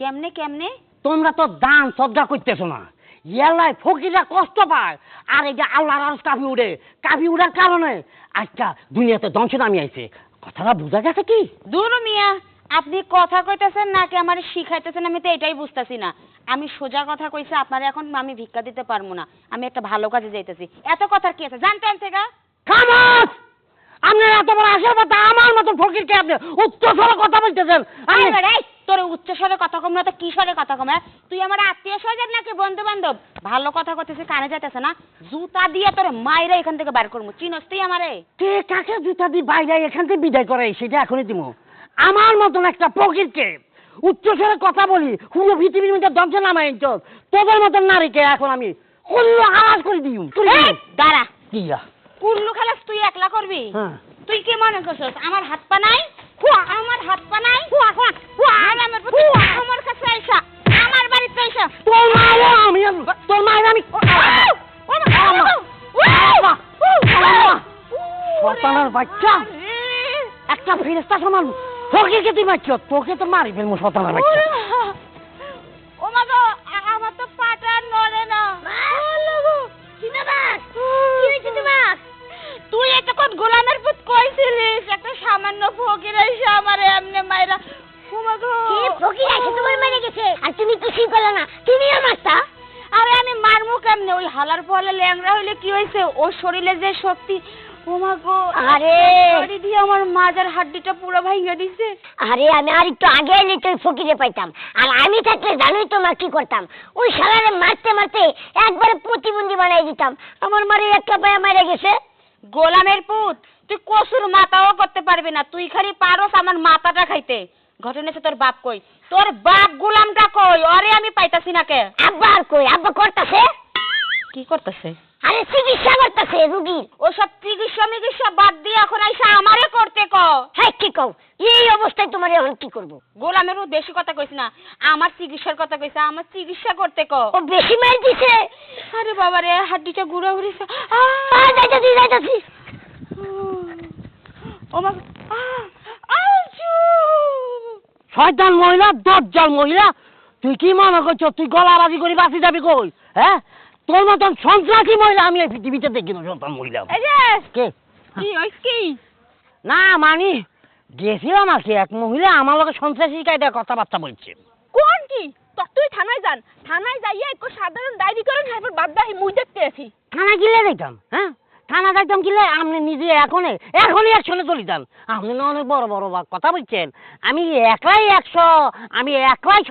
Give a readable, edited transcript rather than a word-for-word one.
কেমনে কেমনে? তোমরা তো দান শ্রদ্ধা করতেছো না, ইয়ালাই ফকিরা কষ্ট পায়, আর এই যে আল্লাহর আরশ কাঁপি উড়ার কারণে আজকা দুনিয়াতে ধ্বংস নামি আইছে। কথাটা বোঝা গেছে কি? দূর মিয়া, আপনি কথা কইতেছেন নাকি আমার শিখাইতেছেন আমি তো এটাই বুঝতাছি না। আমি সোজা কথা কইছি, আপনার এখন আমি ভিক্ষা দিতে পারবো না, আমি একটা ভালো কাজে যাইতেছি। এত কথার কি আছে জানতেন থেকে? খামোশ! আপনার এত বড় আশীর্বাদ আমার মতো ফকিরকে আপনি উচ্চস্বরে কথা বলতেছেন? তোর উচ্চ স্বরে কথা কম না তো কি স্বরে কথা কম? তুই আমার আত্মীয় স্বজন নাকি বন্ধু বান্ধব? ভালো কথা কইতেছিস, কানে যাইতেছে না? জুতা দিয়ে তোর মাইরা এখান থেকে বাইর করবো। চিনস তুই আমারে? কে কাকে জুতা দিয়ে বাইরে এখান থেকে বিদায় করে সেটা এখনই দিব। আমার মতন একটা ফকিরকে উচ্চস্বরে কথা বলি পুরো পৃথিবীর মধ্যে ধ্বংস নামাই চল, তোদের মতন নারীকে এখন আমি উল্লু আওয়াজ করে দিই। দাঁড়া, কিয়া উল্লু খেলাস তুই একলা করবি? হ্যাঁ। তুই কি মনে করছিস আমার হাত পা নাই? আমার হাত পা নাই? আমার কাছে আইসা, আমার বাড়িতে আইসা তোর মায়ের আমি শয়তানের বাচ্চা, একটা ফেরেশতা সমান ফকিরকে তুই মারছ, তোকে তো মারি ফেলবো শয়তানের বাচ্চা। ও মা গো, আমার তো পাটা নড়ে না। তুই এতক্ষণ গোলামের পুত কইছিলিস, একটা সামান্য ফকির এসে আমারে এমনি মাইরা। ও মা গো, কি ফকির এসে তোমার মেরে গেছে আর তুমি কিছুই করলে না, তুমিও মারতা? আরে আমি মারমু কেমনে? ওই হালার ফলে ল্যাংড়া হইলে কি হয়েছে, ওর শরীরে যে শক্তি। ও মা গো, আরে শরীর দিয়ে আমার মাজার হাড্ডিটা পুরো ভাঙিয়ে দিছে। আরে আমি আর একটু আগে এলে তো ফকিরে পাইতাম, আর আমি থাকলে জানোই তো মা কি করতাম, ওই শালারে মারতে মারতে একবারে প্রতিবন্ধী বানাই দিতাম। আমার মারে একটা পায়ে মারা গেছে। গোলামের পুত, তুই কসুর মাথাও করতে পারবি না, তুই খালি পারস আমার মাথাটা খাইতে। ঘটনা হচ্ছে তোর বাপ কই? তোর বাপ গোলামটা কই? আরে আমি পাইতাছি না কে। আব্বা আর কই? আব্বা করতেছে। কি করতেছে? আরে চিকিৎসা করতেছে রুগীর। ওসব চিকিৎসা বাদ দিয়ে এখন আইসা আমারে করতে ক। হ্যাঁ কি কও? এই অবস্থায় তোমার এখন কি করব? গোলামের পুত বেশি কথা কইছ না, আমার চিকিৎসার কথা কইছ, আমার চিকিৎসা করতে ক। ও বেশি মার দিছে। আরে বাবা রে, হাড্ডিটা ঘুরে ঘুরেছে। যাইতাছি। ও মা, আউচু! শয়তান মহিলা, দজ্জাল মহিলা, তুই কি মনে করছো তুই গলাবাজি করে বাঁচি যাবি কই? হ্যাঁ, তোর মতন সন্ত্রাসী মহিলা আমি এই পৃথিবীতে দেখি না। সন্তান মহিলা এই যে কে? কি ওই কি? না মানে গেছিলাম আর কি, এক মহিলা আমার লোকের সন্ত্রাসী কায়দায় কথাবার্তা বলছে। কোন কি? তুই থানায় যান, থানায় যাইয়া একটু সাধারণ ডায়েরি করেন, তারপর বাদ দাহি মুই দেখতে আছি। থানা গিলে যাইতাম? হ্যাঁ, থানা যাইতাম গিলে আপনি নিজে এখনই একশনে চলে যান। আপনি না অনেক বড় বড় কথা বলছেন, আমি একলাই 100, আমি একলাই